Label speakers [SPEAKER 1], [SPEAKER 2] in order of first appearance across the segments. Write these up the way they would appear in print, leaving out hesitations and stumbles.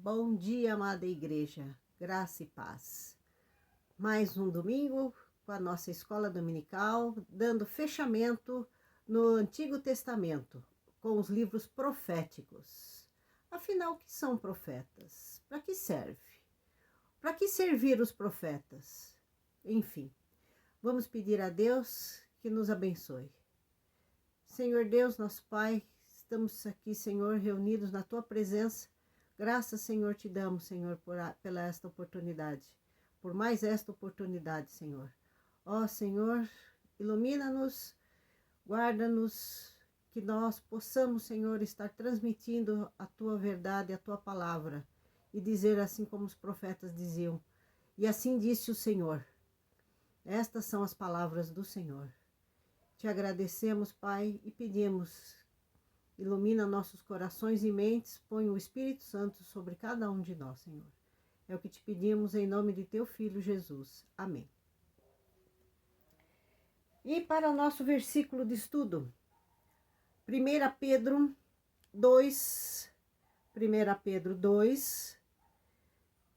[SPEAKER 1] Bom dia, amada igreja, graça e paz. Mais um domingo com a nossa escola dominical, dando fechamento no Antigo Testamento, com os livros proféticos. Afinal, o que são profetas? Para que serve? Para que servir os profetas? Enfim, vamos pedir a Deus que nos abençoe. Senhor Deus, nosso Pai, estamos aqui, Senhor, reunidos na Tua presença. Graças, Senhor, te damos, Senhor, pela esta oportunidade, por mais esta oportunidade, Senhor. Ó, Senhor, ilumina-nos, guarda-nos, que nós possamos, Senhor, estar transmitindo a Tua verdade, a Tua palavra, e dizer assim como os profetas diziam. E assim disse o Senhor. Estas são as palavras do Senhor. Te agradecemos, Pai, e pedimos, ilumina nossos corações e mentes, põe o Espírito Santo sobre cada um de nós, Senhor. É o que te pedimos em nome de teu Filho Jesus. Amém. E para o nosso versículo de estudo, 1 Pedro 2,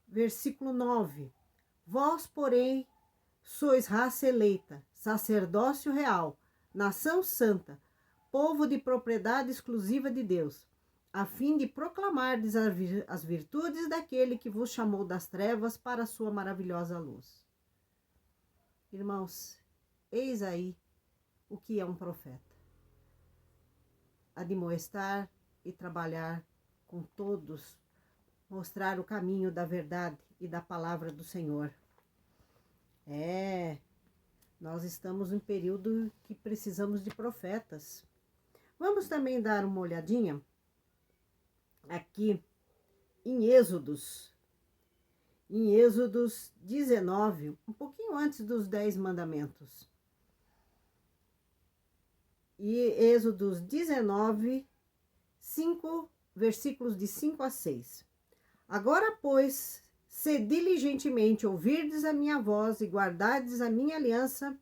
[SPEAKER 1] versículo 9. Vós, porém, sois raça eleita, sacerdócio real, nação santa, povo de propriedade exclusiva de Deus, a fim de proclamardes as virtudes daquele que vos chamou das trevas para a sua maravilhosa luz. Irmãos, eis aí o que é um profeta. Admoestar e trabalhar com todos, mostrar o caminho da verdade e da palavra do Senhor. Nós estamos em um período que precisamos de profetas. Vamos também dar uma olhadinha aqui em Êxodos 19, um pouquinho antes dos 10 mandamentos. E Êxodos 19, 5, versículos de 5 a 6. Agora, pois, se diligentemente ouvirdes a minha voz e guardardes a minha aliança,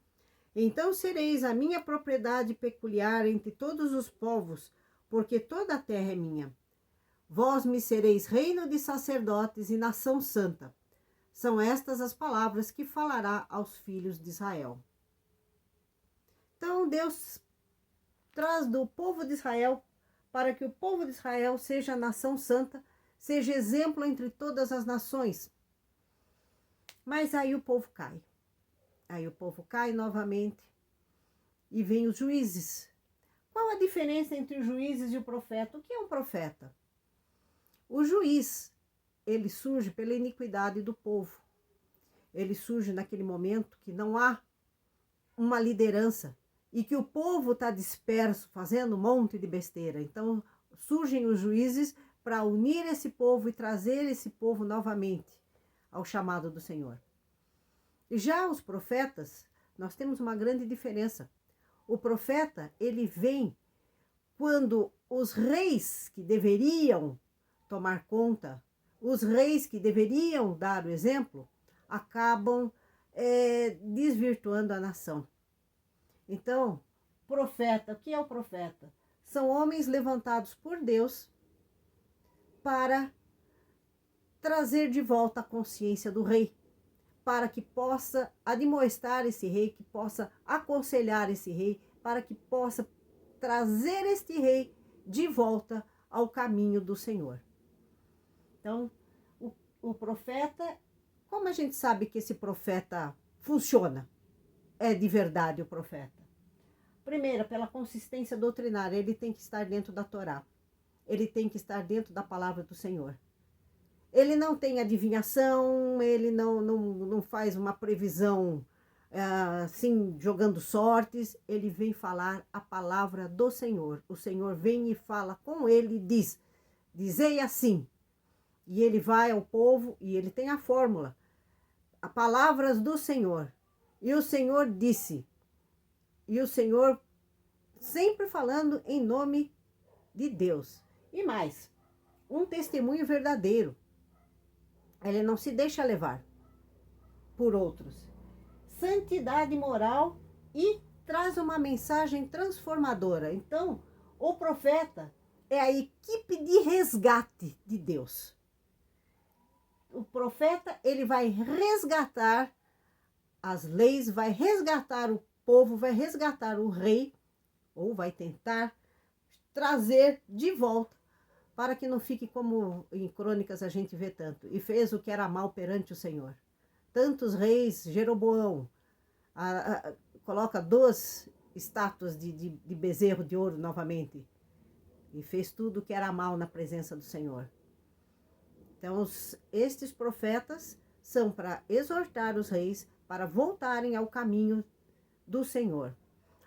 [SPEAKER 1] então sereis a minha propriedade peculiar entre todos os povos, porque toda a terra é minha. Vós me sereis reino de sacerdotes e nação santa. São estas as palavras que falará aos filhos de Israel. Então Deus traz do povo de Israel para que o povo de Israel seja a nação santa, seja exemplo entre todas as nações. Mas aí o povo cai. Aí o povo cai novamente e vem os juízes. Qual a diferença entre os juízes e o profeta? O que é um profeta? O juiz, ele surge pela iniquidade do povo. Ele surge naquele momento que não há uma liderança e que o povo está disperso, fazendo um monte de besteira. Então surgem os juízes para unir esse povo e trazer esse povo novamente ao chamado do Senhor. E já os profetas, nós temos uma grande diferença. O profeta, ele vem quando os reis que deveriam tomar conta, os reis que deveriam dar o exemplo, acabam desvirtuando a nação. Então, profeta, o que é o profeta? São homens levantados por Deus para trazer de volta a consciência do rei, para que possa admoestar esse rei, que possa aconselhar esse rei, para que possa trazer este rei de volta ao caminho do Senhor. Então, o profeta, como a gente sabe que esse profeta funciona? É de verdade o profeta. Primeiro, pela consistência doutrinária, ele tem que estar dentro da Torá. Ele tem que estar dentro da palavra do Senhor. Ele não tem adivinhação, ele não faz uma previsão assim, jogando sortes. Ele vem falar a palavra do Senhor. O Senhor vem e fala com ele e diz, dizei assim. E ele vai ao povo e ele tem a fórmula. As palavras do Senhor. E o Senhor disse. E o Senhor sempre falando em nome de Deus. E mais, um testemunho verdadeiro. Ele não se deixa levar por outros. Santidade moral e traz uma mensagem transformadora. Então, o profeta é a equipe de resgate de Deus. o profeta, ele vai resgatar as leis, vai resgatar o povo, vai resgatar o rei, ou vai tentar trazer de volta, para que não fique como em Crônicas a gente vê tanto. E fez o que era mal perante o Senhor. Tantos reis, Jeroboão, coloca 2 estátuas de bezerro de ouro novamente. E fez tudo o que era mal na presença do Senhor. Então, estes profetas são para exortar os reis para voltarem ao caminho do Senhor.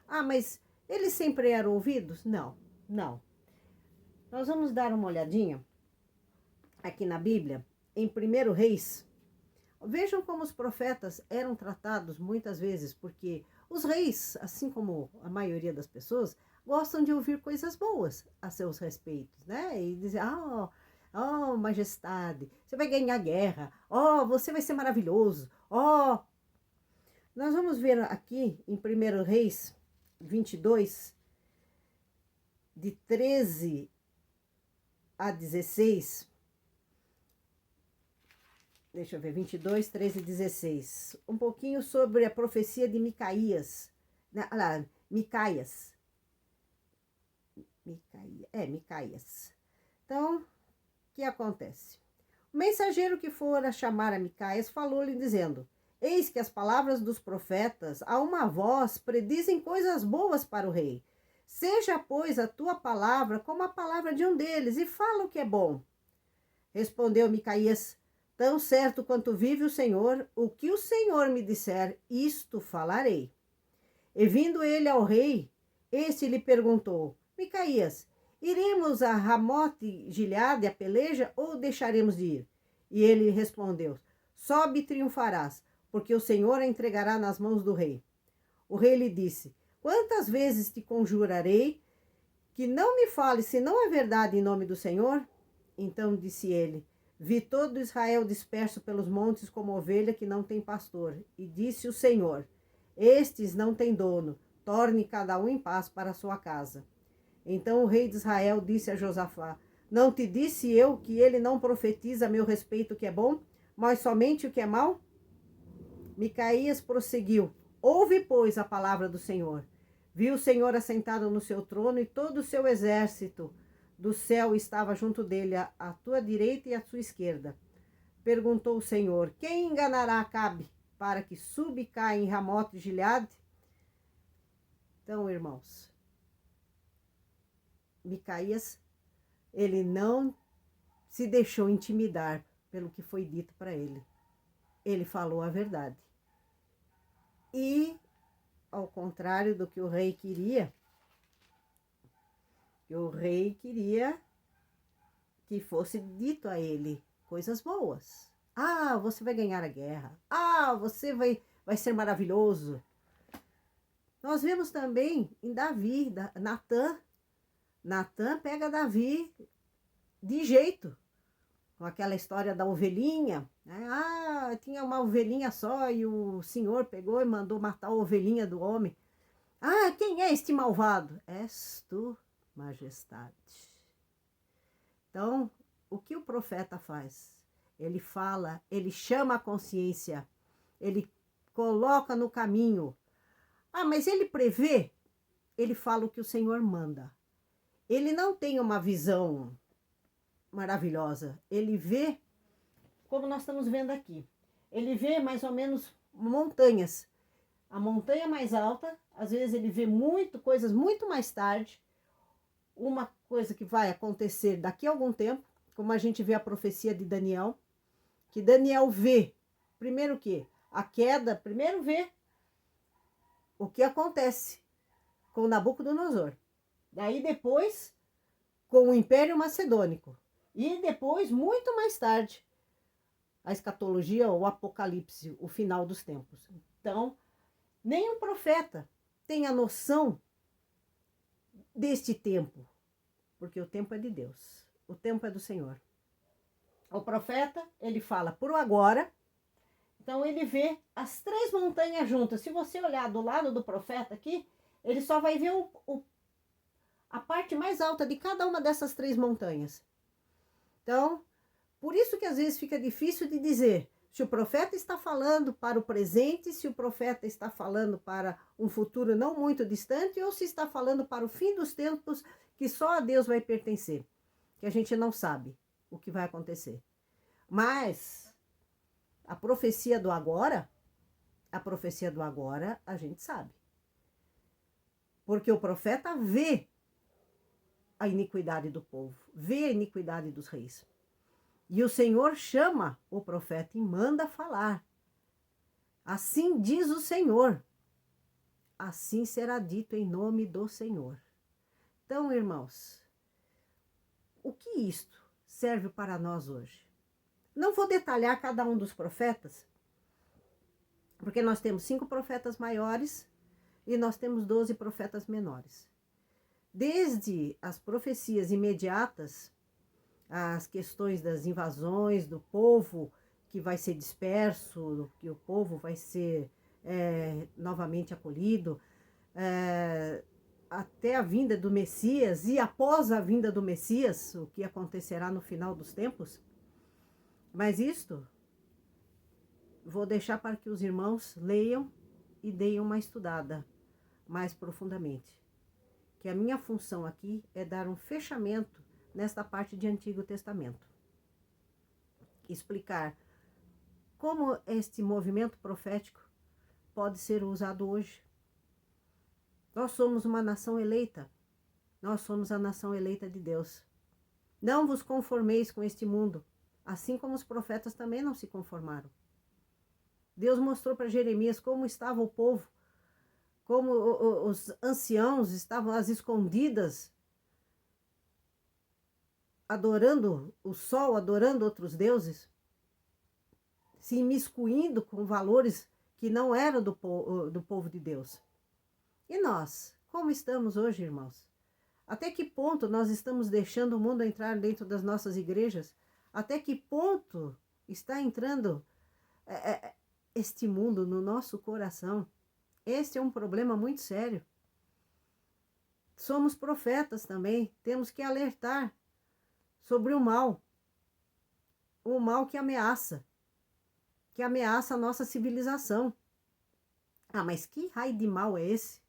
[SPEAKER 1] Ah, mas eles sempre eram ouvidos? Não, não. Nós vamos dar uma olhadinha aqui na Bíblia, em 1 Reis. Vejam como os profetas eram tratados muitas vezes, porque os reis, assim como a maioria das pessoas, gostam de ouvir coisas boas a seus respeitos, né? E dizer, oh, majestade, você vai ganhar guerra, oh, você vai ser maravilhoso, oh. Nós vamos ver aqui em 1 Reis 22, de 13 a 16, deixa eu ver, 22, 13 e 16, um pouquinho sobre a profecia de Micaias, Micaias. Então, o que acontece? O mensageiro que fora chamar a Micaias falou-lhe dizendo, eis que as palavras dos profetas a uma voz predizem coisas boas para o rei. Seja, pois, a tua palavra como a palavra de um deles, e fala o que é bom. Respondeu Micaias, tão certo quanto vive o Senhor, o que o Senhor me disser, isto falarei. E vindo ele ao rei, este lhe perguntou, Micaias, iremos a Ramote Gileade a peleja ou deixaremos de ir? E ele respondeu, sobe e triunfarás, porque o Senhor a entregará nas mãos do rei. O rei lhe disse, quantas vezes te conjurarei que não me fales senão a verdade em nome do Senhor? Então disse ele, vi todo Israel disperso pelos montes como ovelha que não tem pastor. E disse o Senhor, estes não têm dono, torne cada um em paz para a sua casa. Então o rei de Israel disse a Josafá, não te disse eu que ele não profetiza a meu respeito o que é bom, mas somente o que é mal? Micaías prosseguiu, ouve, pois, a palavra do Senhor. Viu o Senhor assentado no seu trono e todo o seu exército do céu estava junto dele, à tua direita e à sua esquerda. Perguntou o Senhor, quem enganará Acabe para que suba e caia em Ramote Gileade? Então, irmãos, Micaías, ele não se deixou intimidar pelo que foi dito para ele. Ele falou a verdade. E, ao contrário do que o rei queria, que fosse dito a ele coisas boas. Ah, você vai ganhar a guerra. Ah, você vai ser maravilhoso. Nós vemos também em Davi, Natã. Natã pega Davi de jeito, com aquela história da ovelhinha, né? Ah, tinha uma ovelhinha só e o Senhor pegou e mandou matar a ovelhinha do homem. Ah, quem é este malvado? És tu, majestade. Então, o que o profeta faz? Ele fala, ele chama a consciência, ele coloca no caminho. Ah, mas ele prevê? Ele fala o que o Senhor manda. Ele não tem uma visão maravilhosa. Ele vê, como nós estamos vendo aqui. Ele vê mais ou menos montanhas. A montanha mais alta, às vezes ele vê coisas muito mais tarde. Uma coisa que vai acontecer daqui a algum tempo, como a gente vê a profecia de Daniel, que Daniel vê, primeiro o quê? A queda, primeiro vê o que acontece com Nabucodonosor. Daí depois, com o Império Macedônico. E depois, muito mais tarde, a escatologia, o Apocalipse, o final dos tempos. Então, nenhum profeta tem a noção deste tempo, porque o tempo é de Deus, o tempo é do Senhor. O profeta, ele fala por agora, então ele vê as 3 montanhas juntas. Se você olhar do lado do profeta aqui, ele só vai ver a parte mais alta de cada uma dessas 3 montanhas. Então, Por isso que às vezes fica difícil de dizer se o profeta está falando para o presente, se o profeta está falando para um futuro não muito distante, ou se está falando para o fim dos tempos, que só a Deus vai pertencer, que a gente não sabe o que vai acontecer. Mas a profecia do agora a gente sabe. Porque o profeta vê a iniquidade do povo, vê a iniquidade dos reis. E o Senhor chama o profeta e manda falar. Assim diz o Senhor. Assim será dito em nome do Senhor. Então, irmãos, o que isto serve para nós hoje? Não vou detalhar cada um dos profetas, porque nós temos 5 profetas maiores e nós temos 12 profetas menores. Desde as profecias imediatas, as questões das invasões, do povo que vai ser disperso, que o povo vai ser novamente acolhido, até a vinda do Messias e após a vinda do Messias, o que acontecerá no final dos tempos. Mas isto vou deixar para que os irmãos leiam e deem uma estudada mais profundamente. Que a minha função aqui é dar um fechamento nesta parte de Antigo Testamento. Explicar como este movimento profético pode ser usado hoje. Nós somos uma nação eleita. Nós somos a nação eleita de Deus. Não vos conformeis com este mundo, assim como os profetas também não se conformaram. Deus mostrou para Jeremias como estava o povo, como os anciãos estavam às escondidas, adorando o sol, adorando outros deuses, se imiscuindo com valores que não eram do povo de Deus. E nós, como estamos hoje, irmãos? Até que ponto nós estamos deixando o mundo entrar dentro das nossas igrejas? Até que ponto está entrando este mundo no nosso coração? Este é um problema muito sério. Somos profetas também, temos que alertar sobre o mal que ameaça a nossa civilização. Ah, mas que raio de mal é esse?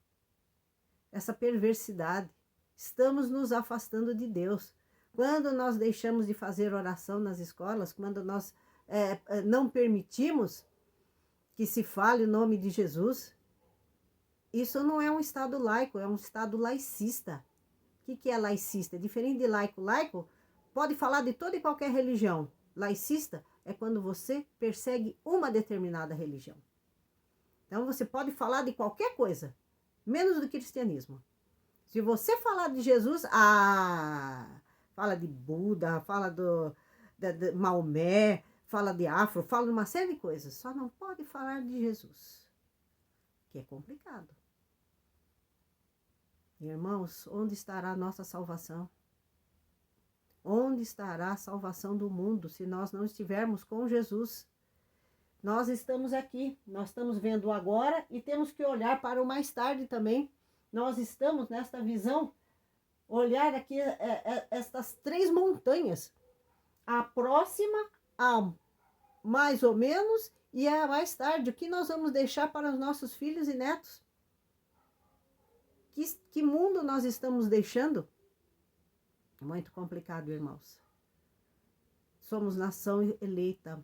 [SPEAKER 1] Essa perversidade. Estamos nos afastando de Deus. Quando nós deixamos de fazer oração nas escolas, quando nós não permitimos que se fale o nome de Jesus, isso não é um Estado laico, é um Estado laicista. O que é laicista? Diferente de laico. Laico pode falar de toda e qualquer religião. Laicista é quando você persegue uma determinada religião. Então você pode falar de qualquer coisa, menos do cristianismo. Se você falar de Jesus, fala de Buda, fala de Maomé, fala de Afro, fala de uma série de coisas. Só não pode falar de Jesus, que é complicado. Irmãos, onde estará a nossa salvação? Onde estará a salvação do mundo se nós não estivermos com Jesus? Nós estamos aqui, nós estamos vendo agora e temos que olhar para o mais tarde também. Nós estamos nesta visão, olhar aqui estas 3 montanhas. A próxima, a mais ou menos, e a mais tarde. O que nós vamos deixar para os nossos filhos e netos? Que mundo nós estamos deixando? Muito complicado, irmãos. Somos nação eleita.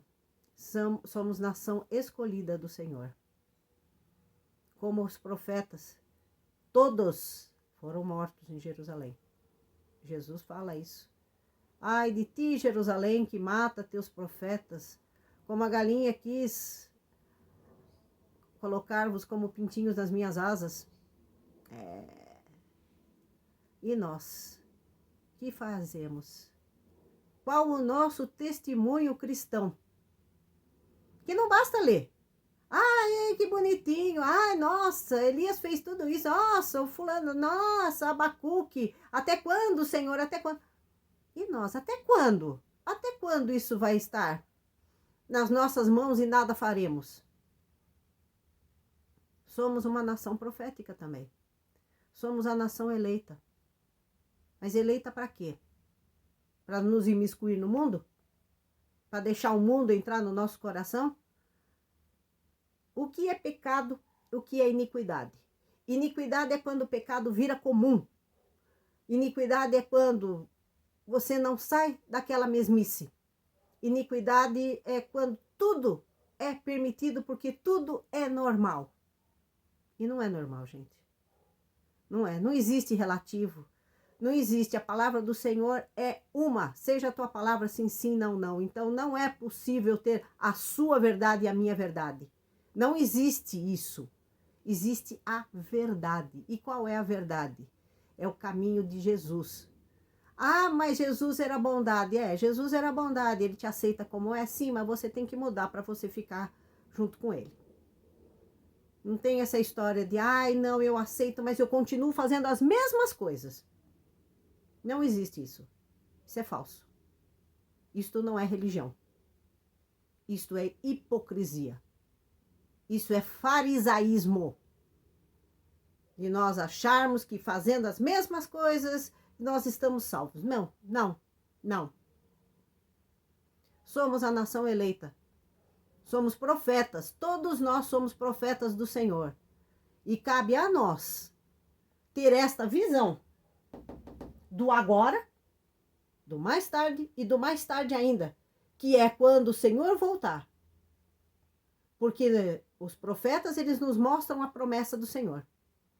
[SPEAKER 1] Somos nação escolhida do Senhor. Como os profetas, todos foram mortos em Jerusalém. Jesus fala isso. Ai de ti, Jerusalém, que mata teus profetas, como a galinha quis colocar-vos como pintinhos nas minhas asas. E nós, que fazemos? Qual o nosso testemunho cristão? Que não basta ler. Ai, que bonitinho. Ai, nossa, Elias fez tudo isso. Nossa, o fulano, nossa, Abacuque. Até quando, Senhor? Até quando? E nós, até quando? Até quando isso vai estar nas nossas mãos e nada faremos? Somos uma nação profética também. Somos a nação eleita. Mas eleita para quê? Para nos imiscuir no mundo? para deixar o mundo entrar no nosso coração? O que é pecado? O que é iniquidade? Iniquidade é quando o pecado vira comum. Iniquidade é quando você não sai daquela mesmice. Iniquidade é quando tudo é permitido porque tudo é normal. E não é normal, gente. Não é. Não existe relativo. Não existe. A palavra do Senhor é uma. Seja a tua palavra sim, sim, não, não. Então não é possível ter a sua verdade e a minha verdade. Não existe isso. Existe a verdade. E qual é a verdade? É o caminho de Jesus. Ah, mas Jesus era bondade. Jesus era bondade. Ele te aceita como é, sim, mas você tem que mudar para você ficar junto com ele. Não tem essa história de, ai, não, eu aceito, mas eu continuo fazendo as mesmas coisas. Não existe isso. Isso é falso. Isto não é religião. Isto é hipocrisia. Isso é farisaísmo. De nós acharmos que fazendo as mesmas coisas, nós estamos salvos. Não, não, não. Somos a nação eleita. Somos profetas. Todos nós somos profetas do Senhor. E cabe a nós ter esta visão do agora, do mais tarde e do mais tarde ainda, que é quando o Senhor voltar. Porque os profetas, eles nos mostram a promessa do Senhor.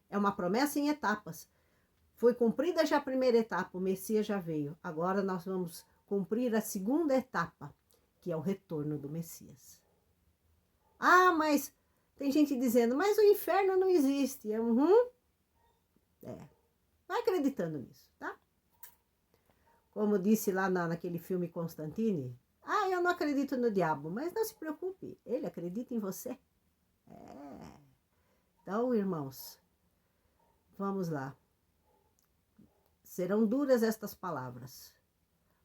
[SPEAKER 1] É uma promessa em etapas. Foi cumprida já a primeira etapa, o Messias já veio. Agora nós vamos cumprir a segunda etapa, que é o retorno do Messias. Ah, mas tem gente dizendo, mas o inferno não existe. Vai acreditando nisso, tá? Como disse lá naquele filme Constantine, eu não acredito no diabo, mas não se preocupe, ele acredita em você. Então, irmãos, vamos lá. Serão duras estas palavras,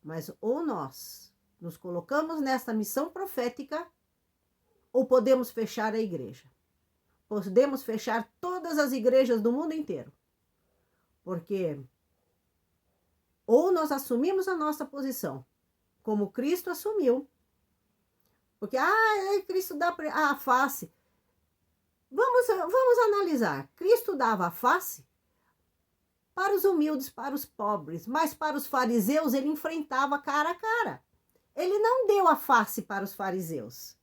[SPEAKER 1] mas ou nós nos colocamos nesta missão profética, ou podemos fechar a igreja. Podemos fechar todas as igrejas do mundo inteiro. Porque ou nós assumimos a nossa posição, como Cristo assumiu. Porque, Cristo dá a face. Vamos analisar. Cristo dava a face para os humildes, para os pobres, mas para os fariseus ele enfrentava cara a cara. Ele não deu a face para os fariseus,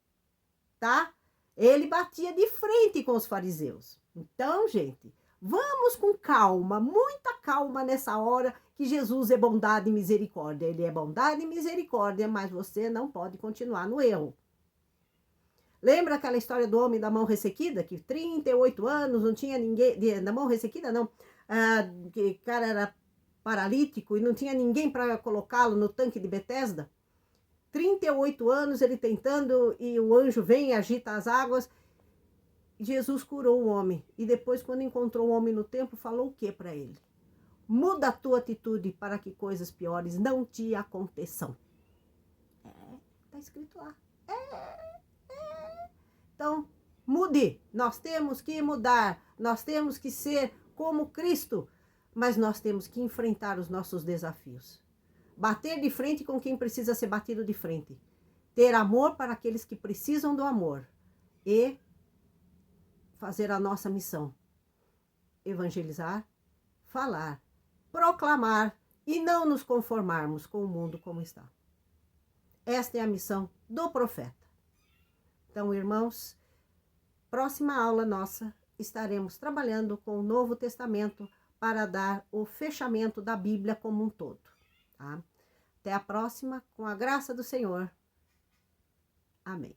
[SPEAKER 1] tá? Ele batia de frente com os fariseus. Então, gente, vamos com calma, muita calma nessa hora, que Jesus é bondade e misericórdia. Ele é bondade e misericórdia, mas você não pode continuar no erro. Lembra aquela história do homem da mão ressequida? Que 38 anos, não tinha ninguém... Da mão ressequida, não. Que o cara era paralítico e não tinha ninguém para colocá-lo no tanque de Betesda. 38 anos ele tentando, e o anjo vem e agita as águas. Jesus curou o homem. E depois, quando encontrou o homem no templo, falou o que para ele? Muda a tua atitude para que coisas piores não te aconteçam. Tá escrito lá. Então, mude. Nós temos que mudar. Nós temos que ser como Cristo. Mas nós temos que enfrentar os nossos desafios. Bater de frente com quem precisa ser batido de frente. Ter amor para aqueles que precisam do amor. E fazer a nossa missão. Evangelizar, falar, proclamar e não nos conformarmos com o mundo como está. Esta é a missão do profeta. Então, irmãos, próxima aula nossa, estaremos trabalhando com o Novo Testamento para dar o fechamento da Bíblia como um todo. Tá? Até a próxima, com a graça do Senhor. Amém.